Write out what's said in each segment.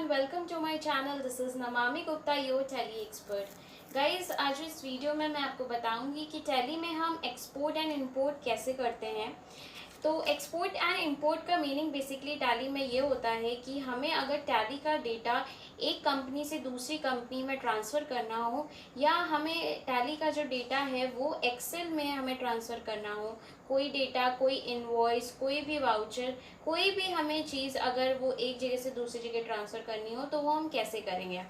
everyone, welcome to my channel. This is Namami Gupta, your tally expert. Guys, आज इस video में मैं आपको बताऊंगी कि टैली में हम एक्सपोर्ट एंड इंपोर्ट कैसे करते हैं। तो एक्सपोर्ट एंड इंपोर्ट का मीनिंग बेसिकली टैली में ये होता है कि हमें अगर टैली का डेटा एक कंपनी से दूसरी कंपनी में ट्रांसफ़र करना हो, या हमें टैली का जो डेटा है वो एक्सेल में हमें ट्रांसफ़र करना हो, कोई डेटा, कोई इनवॉइस, कोई भी वाउचर, कोई भी हमें चीज़ अगर वो एक जगह से दूसरी जगह ट्रांसफ़र करनी हो तो वो हम कैसे करेंगे।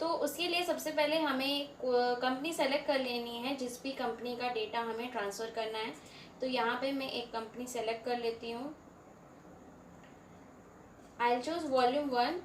तो उसके लिए सबसे पहले हमें कंपनी सेलेक्ट कर लेनी है जिस भी कंपनी का डेटा हमें ट्रांसफ़र करना है। तो यहाँ पे मैं एक कंपनी सेलेक्ट कर लेती हूँ। I choose volume 1।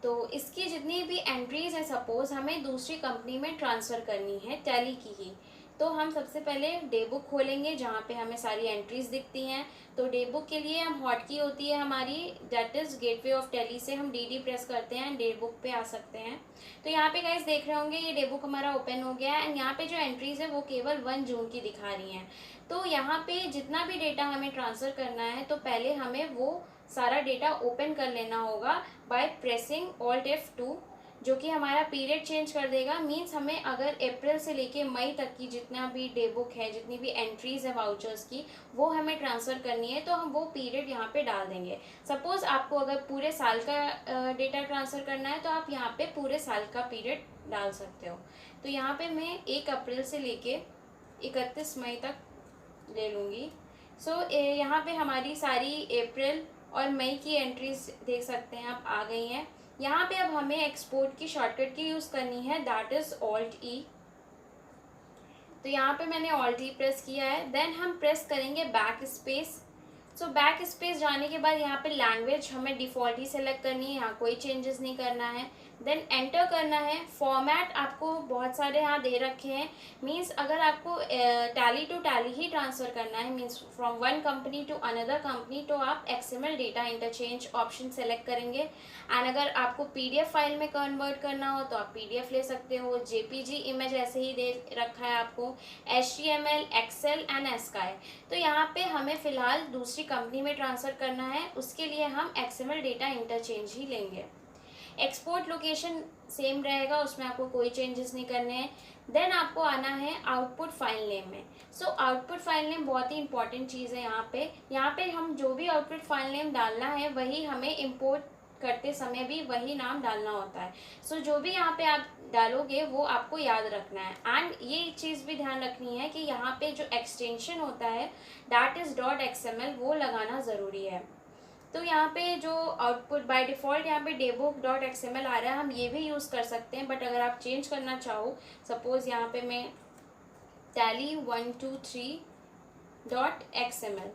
तो इसकी जितनी भी एंट्रीज़ हैं, सपोज़ हमें दूसरी कंपनी में ट्रांसफ़र करनी है टैली की ही, तो हम सबसे पहले डे बुक खोलेंगे जहाँ पे हमें सारी एंट्रीज़ दिखती हैं। तो डे बुक के लिए हम हॉट की होती है हमारी, that is gateway of tally से हम डी प्रेस करते हैं, डे बुक पे आ सकते हैं। तो यहाँ पे गाइस देख रहे होंगे ये डे बुक हमारा ओपन हो गया है, एंड यहाँ पे जो एंट्रीज़ है वो केवल 1 जून की दिखा रही हैं। तो यहाँ पे जितना भी डेटा हमें ट्रांसफ़र करना है तो पहले हमें वो सारा डेटा ओपन कर लेना होगा बाय प्रेसिंग Alt F2, जो कि हमारा पीरियड चेंज कर देगा। मींस हमें अगर अप्रैल से लेके मई तक की जितना भी डे बुक है, जितनी भी एंट्रीज़ है वाउचर्स की, वो हमें ट्रांसफ़र करनी है तो हम वो पीरियड यहाँ पे डाल देंगे। सपोज़ आपको अगर पूरे साल का डेटा ट्रांसफ़र करना है तो आप यहाँ पे पूरे साल का पीरियड डाल सकते हो। तो यहाँ पे मैं 1 अप्रैल से लेके 31 मई तक ले लूँगी। सो यहाँ पे हमारी सारी अप्रैल और मई की एंट्रीज देख सकते हैं आप आ गई हैं। यहाँ पे अब हमें एक्सपोर्ट की शॉर्टकट की यूज़ करनी है, दैट इज़ Alt E। तो यहाँ पे मैंने Alt E प्रेस किया है, देन हम प्रेस करेंगे back space. So back space जाने के बाद यहाँ पे लैंग्वेज हमें डिफ़ॉल्ट ही सेलेक्ट करनी है, यहाँ कोई चेंजेस नहीं करना है। देन एंटर करना है। फॉर्मेट आपको बहुत सारे यहाँ दे रखे हैं, मींस अगर आपको टैली टू टैली ही ट्रांसफ़र करना है, means from one company to another company, तो आप XML data interchange option select करेंगे। एंड अगर आपको PDF फाइल में कन्वर्ट करना हो तो आप PDF ले सकते हो। JPG इमेज ऐसे ही दे रखा है आपको, HTML, Excel एंड ASCII। तो यहाँ पे हमें फ़िलहाल दूसरी कंपनी में ट्रांसफ़र करना है, उसके लिए हम XML डेटा इंटरचेंज ही लेंगे। एक्सपोर्ट लोकेशन सेम रहेगा, उसमें आपको कोई चेंजेस नहीं करने हैं। देन आपको आना है आउटपुट फाइल नेम में। सो आउटपुट फाइल नेम बहुत ही इंपॉर्टेंट चीज़ है। यहाँ पे हम जो भी आउटपुट फाइल नेम डालना है वही हमें इंपोर्ट करते समय भी वही नाम डालना होता है। सो जो भी यहाँ पे आप डालोगे वो आपको याद रखना है। एंड ये चीज़ भी ध्यान रखनी है कि यहाँ पे जो एक्सटेंशन होता है दैट इज़ .xml, वो लगाना ज़रूरी है। तो यहाँ पे जो आउटपुट बाय डिफ़ॉल्ट यहाँ पे debug.xml आ रहा है, हम ये भी यूज़ कर सकते हैं, बट अगर आप चेंज करना चाहो, सपोज़ यहाँ पे मैं tally123.xml,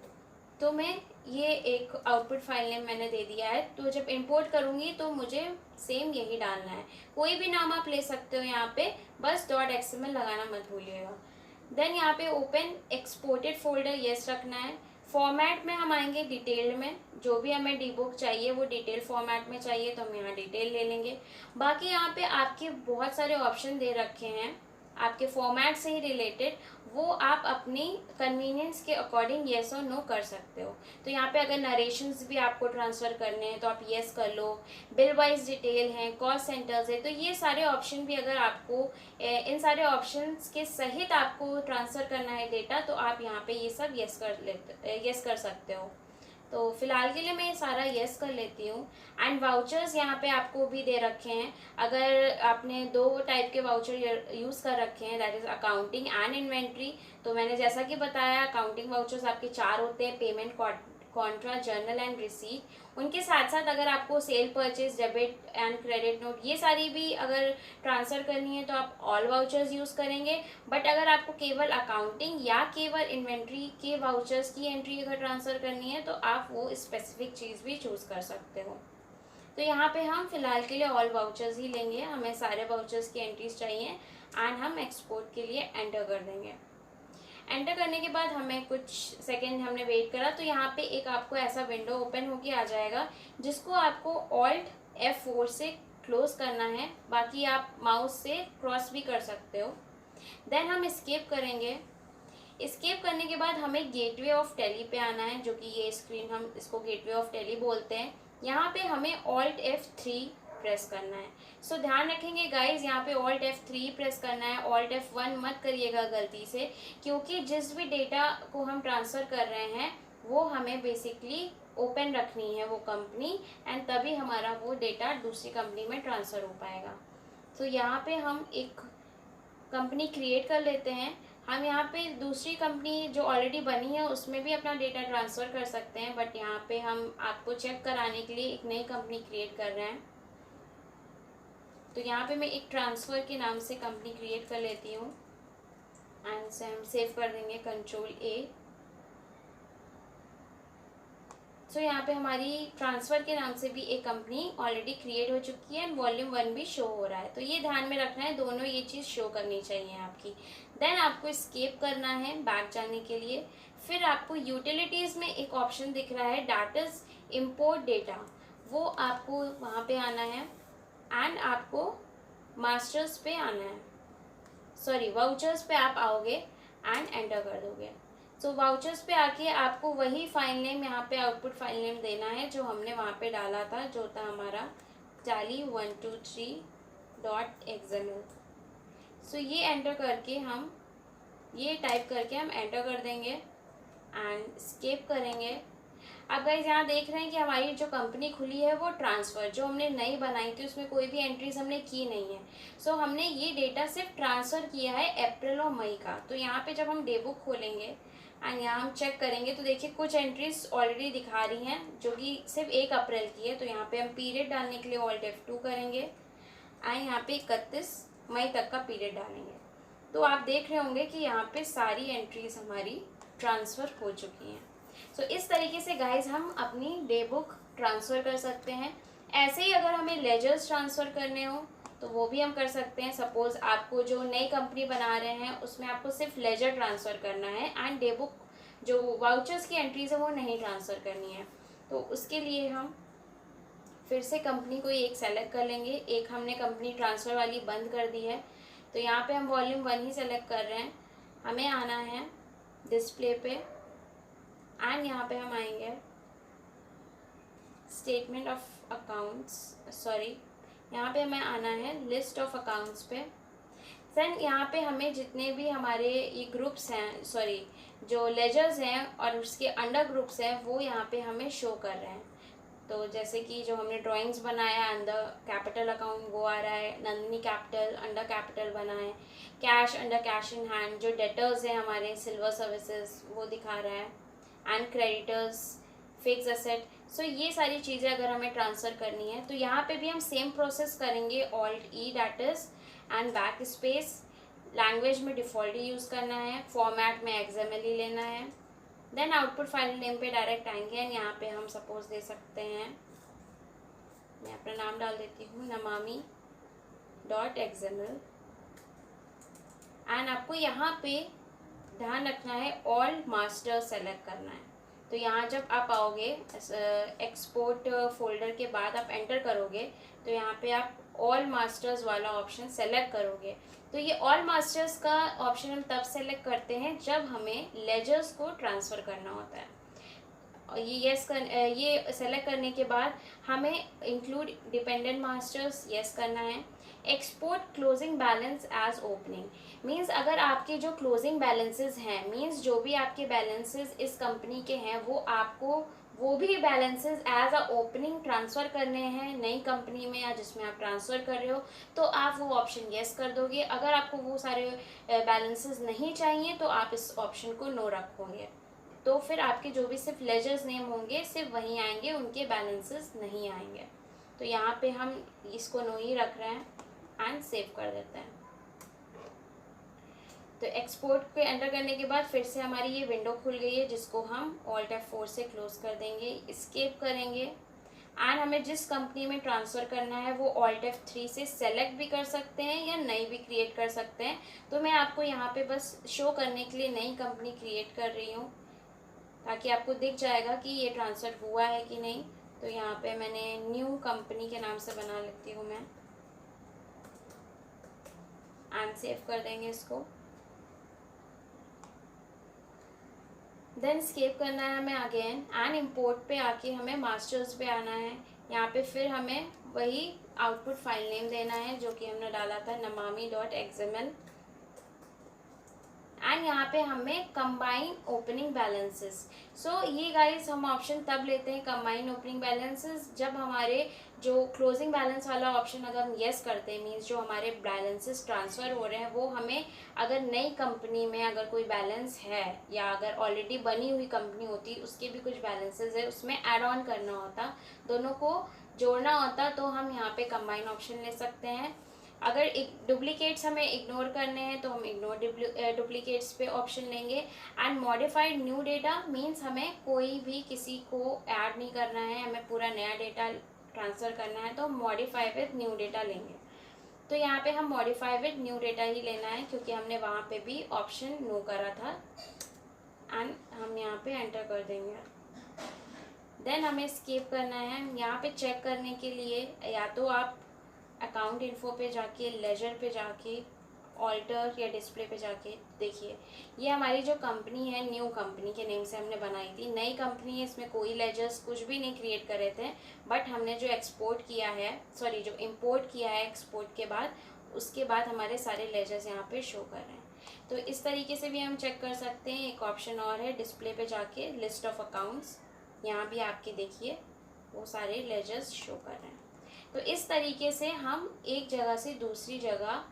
तो मैं ये एक आउटपुट फाइल नेम मैंने दे दिया है। तो जब इंपोर्ट करूँगी तो मुझे सेम यही डालना है, कोई भी नाम आप ले सकते हो यहाँ पे, बस .xml लगाना मत भूलिएगा। देन यहाँ पे ओपन एक्सपोर्टेड फोल्डर येस रखना है। फॉर्मेट में हम आएंगे डिटेल्ड में, जो भी हमें डीबुक चाहिए वो डिटेल फॉर्मेट में चाहिए तो हम यहाँ डिटेल ले लेंगे। बाकी यहाँ पे आपके बहुत सारे ऑप्शन दे रखे हैं आपके फॉर्मेट से ही रिलेटेड, वो आप अपनी कन्वीनियंस के अकॉर्डिंग येस और नो कर सकते हो। तो यहाँ पे अगर नरेशंस भी आपको ट्रांसफ़र करने हैं तो आप येस कर लो। बिल वाइज डिटेल हैं, कॉस्ट सेंटर्स है, तो ये सारे ऑप्शन भी अगर आपको इन सारे ऑप्शंस के सहित आपको ट्रांसफ़र करना है डेटा, तो आप यहाँ पे ये सब येस कर सकते हो। तो फिलहाल के लिए मैं ये सारा येस कर लेती हूँ। एंड वाउचर्स यहाँ पे आपको भी दे रखे हैं। अगर आपने 2 टाइप के वाउचर यूज़ कर रखे हैं, that is accounting and inventory, तो मैंने जैसा कि बताया अकाउंटिंग वाउचर्स आपके 4 होते हैं, payment, contra, journal and receipt. उनके साथ साथ अगर आपको sale, purchase, debit and credit note, ये सारी भी अगर ट्रांसफ़र करनी है तो आप ऑल वाउचर्स यूज़ करेंगे। बट अगर आपको केवल अकाउंटिंग या केवल इन्वेंट्री के वाउचर्स की एंट्री अगर ट्रांसफ़र करनी है तो आप वो स्पेसिफिक चीज़ भी चूज़ कर सकते हो। तो यहाँ पे हम फिलहाल के लिए ऑल वाउचर्स ही लेंगे, हमें सारे वाउचर्स की एंट्रीज चाहिए एंड हम एक्सपोर्ट के लिए एंटर कर देंगे। एंटर करने के बाद हमें कुछ सेकंड हमने वेट करा, तो यहाँ पे एक आपको ऐसा विंडो ओपन होके आ जाएगा जिसको आपको Alt F4 से क्लोज करना है, बाकी आप माउस से क्रॉस भी कर सकते हो। देन हम एस्केप करेंगे। एस्केप करने के बाद हमें गेटवे ऑफ टैली पे आना है, जो कि ये स्क्रीन, हम इसको गेटवे ऑफ टैली बोलते हैं। यहाँ पे हमें Alt F3 प्रेस करना है। सो ध्यान रखेंगे गाइज, यहाँ पे Alt F3 प्रेस करना है, Alt F1 मत करिएगा गलती से, क्योंकि जिस भी डेटा को हम ट्रांसफ़र कर रहे हैं वो हमें बेसिकली ओपन रखनी है वो कंपनी, एंड तभी हमारा वो डेटा दूसरी कंपनी में ट्रांसफ़र हो पाएगा। तो यहाँ पे हम एक कंपनी क्रिएट कर लेते हैं। हम यहाँ पे दूसरी कंपनी जो ऑलरेडी बनी है उसमें भी अपना डेटा ट्रांसफ़र कर सकते हैं, बट यहाँ पे हम आपको चेक कराने के लिए एक नई कंपनी क्रिएट कर रहे हैं। तो यहाँ पे मैं एक ट्रांसफ़र के नाम से कंपनी क्रिएट कर लेती हूँ, एंड से हम सेव कर देंगे Ctrl+A। सो यहाँ पे हमारी ट्रांसफ़र के नाम से भी एक कंपनी ऑलरेडी क्रिएट हो चुकी है, एंड वॉल्यूम 1 भी शो हो रहा है। तो ये ध्यान में रखना है, दोनों ये चीज़ शो करनी चाहिए आपकी। देन आपको एस्केप करना है बैक जाने के लिए। फिर आपको यूटिलिटीज़ में एक ऑप्शन दिख रहा है डाटास इम्पोर्ट डेटा, वो आपको वहाँ पे आना है, एंड आपको मास्टर्स पे आना है, सॉरी वाउचर्स पे आप आओगे एंड एंटर कर दोगे। सो वाउचर्स पे आके आपको वही फाइल नेम यहाँ पे आउटपुट फाइल नेम देना है जो हमने वहाँ पे डाला था, जो था हमारा tally123.xml। सो ये एंटर करके हम ये टाइप करके हम एंटर कर देंगे एंड एस्केप करेंगे। अब गाइस यहाँ देख रहे हैं कि हमारी जो कंपनी खुली है वो ट्रांसफ़र जो हमने नई बनाई थी उसमें कोई भी एंट्रीज हमने की नहीं है। सो हमने ये डेटा सिर्फ ट्रांसफ़र किया है अप्रैल और मई का। तो यहाँ पे जब हम डेबुक खोलेंगे एंड यहाँ हम चेक करेंगे तो देखिए कुछ एंट्रीज ऑलरेडी दिखा रही हैं जो कि सिर्फ 1 अप्रैल की है। तो यहाँ पे हम पीरियड डालने के लिए Alt F2 करेंगे एंड यहाँ पे 31 मई तक का पीरियड डालेंगे। तो आप देख रहे होंगे कि यहाँ पे सारी एंट्रीज हमारी ट्रांसफ़र हो चुकी हैं। सो इस तरीके से गाइज हम अपनी डे बुक ट्रांसफ़र कर सकते हैं। ऐसे ही अगर हमें लेजर्स ट्रांसफ़र करने हो तो वो भी हम कर सकते हैं। सपोज़ आपको जो नई कंपनी बना रहे हैं उसमें आपको सिर्फ लेजर ट्रांसफ़र करना है एंड डे बुक जो वाउचर्स की एंट्रीज है वो नहीं ट्रांसफ़र करनी है। तो उसके लिए हम फिर से कंपनी को एक सेलेक्ट कर लेंगे। एक हमने कंपनी ट्रांसफ़र वाली बंद कर दी है, तो यहाँ पे हम वॉल्यूम 1 ही सेलेक्ट कर रहे हैं। हमें आना है डिस्प्ले पे एंड यहाँ पे हम आएंगे स्टेटमेंट ऑफ अकाउंट्स, सॉरी यहाँ पे हमें आना है लिस्ट ऑफ अकाउंट्स पे। देन यहाँ पे हमें जितने भी हमारे ये ग्रुप्स हैं, सॉरी जो लेजर्स हैं और उसके अंडर ग्रुप्स हैं वो यहाँ पे हमें शो कर रहे हैं। तो जैसे कि जो हमने ड्राइंग्स बनाया अंडर कैपिटल अकाउंट वो आ रहा है, नंदिनी कैपिटल अंडर कैपिटल बना है, cash under cash in hand, जो डेटर्स हैं हमारे सिल्वर सर्विसेज वो दिखा रहा है, एंड क्रेडिटर्स, फिक्स एसेट। सो ये सारी चीज़ें अगर हमें ट्रांसफ़र करनी है तो यहाँ पे भी हम सेम प्रोसेस करेंगे। Alt E dots and backspace, language में डिफ़ॉल्ट ही यूज़ करना है, फॉर्मेट में XML ही लेना है। देन आउटपुट फाइल नेम पे डायरेक्ट आएंगे एंड यहाँ पे हम सपोज दे सकते हैं, मैं अपना नाम डाल देती हूँ namami.xml। एंड आपको यहाँ पे ध्यान रखना है ऑल मास्टर सेलेक्ट करना है। तो यहाँ जब आप आओगे एक्सपोर्ट फोल्डर के बाद आप एंटर करोगे तो यहाँ पे आप ऑल मास्टर्स वाला ऑप्शन सेलेक्ट करोगे। तो ये ऑल मास्टर्स का ऑप्शन हम तब सेलेक्ट करते हैं जब हमें लेजर्स को ट्रांसफ़र करना होता है। और ये सेलेक्ट करने के बाद हमें इंक्लूड डिपेंडेंट मास्टर्स यस करना है। Export closing balance as opening means अगर आपके जो क्लोजिंग बैलेंसेस हैं, मीन्स जो भी आपके बैलेंसेस इस कंपनी के हैं वो आपको वो भी balances as a opening transfer करने हैं नई कंपनी में या जिसमें आप ट्रांसफ़र कर रहे हो, तो आप वो ऑप्शन येस कर दोगे। अगर आपको वो सारे बैलेंसेस नहीं चाहिए तो आप इस ऑप्शन को नो रखोगे। तो फिर आपके जो भी सिर्फ लेजर्स नेम होंगे सिर्फ वहीं आएंगे, उनके बैलेंसेस नहीं आएंगे। तो यहाँ पे हम इसको नो ही रख रहे हैं एंड सेव कर देते हैं। तो एक्सपोर्ट पे एंटर करने के बाद फिर से हमारी ये विंडो खुल गई है जिसको हम Alt F4 से क्लोज कर देंगे, एस्केप करेंगे एंड हमें जिस कंपनी में ट्रांसफ़र करना है वो Alt F3 से सेलेक्ट भी कर सकते हैं या नई भी क्रिएट कर सकते हैं। तो मैं आपको यहाँ पे बस शो करने के लिए नई कंपनी क्रिएट कर रही हूँ ताकि आपको दिख जाएगा कि ये ट्रांसफ़र हुआ है कि नहीं। तो यहाँ पे मैंने न्यू कंपनी के नाम से बना लेती हूँ मैं एंड सेव कर देंगे इसको। देन स्केप करना है हमें अगेन एंड इम्पोर्ट पे आके हमें मास्टर्स पे आना है, यहाँ पे फिर हमें वही आउटपुट फाइल नेम देना है जो कि हमने डाला था namami.xml। एंड यहाँ पे हमें कंबाइन ओपनिंग बैलेंसेस। सो ये गाइस हम ऑप्शन तब लेते हैं कंबाइन ओपनिंग बैलेंसेस जब हमारे जो क्लोजिंग बैलेंस वाला ऑप्शन अगर हम येस करते हैं, मीन्स जो हमारे बैलेंसेस ट्रांसफ़र हो रहे हैं वो हमें अगर नई कंपनी में अगर कोई बैलेंस है या अगर ऑलरेडी बनी हुई कंपनी होती उसके भी कुछ बैलेंसेस है उसमें ऐड ऑन करना होता, दोनों को जोड़ना होता, तो हम यहाँ पे कंबाइन ऑप्शन ले सकते हैं। अगर एक डुप्लीकेट्स हमें इग्नोर करने हैं तो हम इग्नोर डुप्लीकेट्स पे ऑप्शन लेंगे। And modified new data means हमें कोई भी किसी को ऐड नहीं करना है, हमें पूरा नया डेटा ट्रांसफ़र करना है तो मॉडिफाई विद न्यू डेटा लेंगे। तो यहाँ पे हम मॉडिफाई विद न्यू डेटा ही लेना है क्योंकि हमने वहाँ पे भी ऑप्शन नो करा था। एंड हम यहाँ पे एंटर कर देंगे। देन हमें स्किप करना है। यहाँ पे चेक करने के लिए या तो आप अकाउंट इन्फो पे जाके, लेजर पे जाके, ऑल्टर या डिस्प्ले पे जाके देखिए, ये हमारी जो कंपनी है न्यू कंपनी के नेम से हमने बनाई थी। नई कंपनी है, इसमें कोई लेजर्स कुछ भी नहीं क्रिएट करे थे, बट हमने जो एक्सपोर्ट किया है, सॉरी जो इंपोर्ट किया है एक्सपोर्ट के बाद, उसके बाद हमारे सारे लेजर्स यहाँ पे शो कर रहे हैं। तो इस तरीके से भी हम चेक कर सकते हैं। एक ऑप्शन और है, डिस्प्ले पे जाके लिस्ट ऑफ अकाउंट्स, यहाँ भी आपके देखिए वो सारे लेजर्स शो कर रहे हैं। तो इस तरीके से हम एक जगह से दूसरी जगह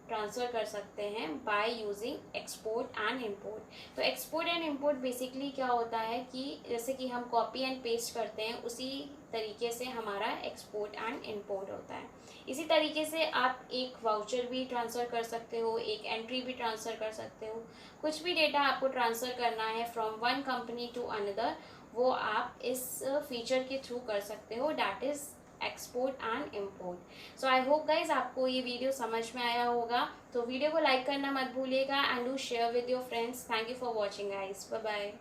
ट्रांसफ़र कर सकते हैं by using export and import. तो एक्सपोर्ट एंड इंपोर्ट बेसिकली क्या होता है कि जैसे कि हम कॉपी एंड पेस्ट करते हैं उसी तरीके से हमारा एक्सपोर्ट एंड इंपोर्ट होता है। इसी तरीके से आप एक वाउचर भी ट्रांसफ़र कर सकते हो, एक एंट्री भी ट्रांसफ़र कर सकते हो। कुछ भी डेटा आपको ट्रांसफ़र करना है from one company to another, वो आप इस फीचर के थ्रू कर सकते हो, that is export and import. So I hope guys आपको ये वीडियो समझ में आया होगा। तो वीडियो को लाइक करना मत भूलिएगा and do share with your friends. Thank you for watching guys, bye bye.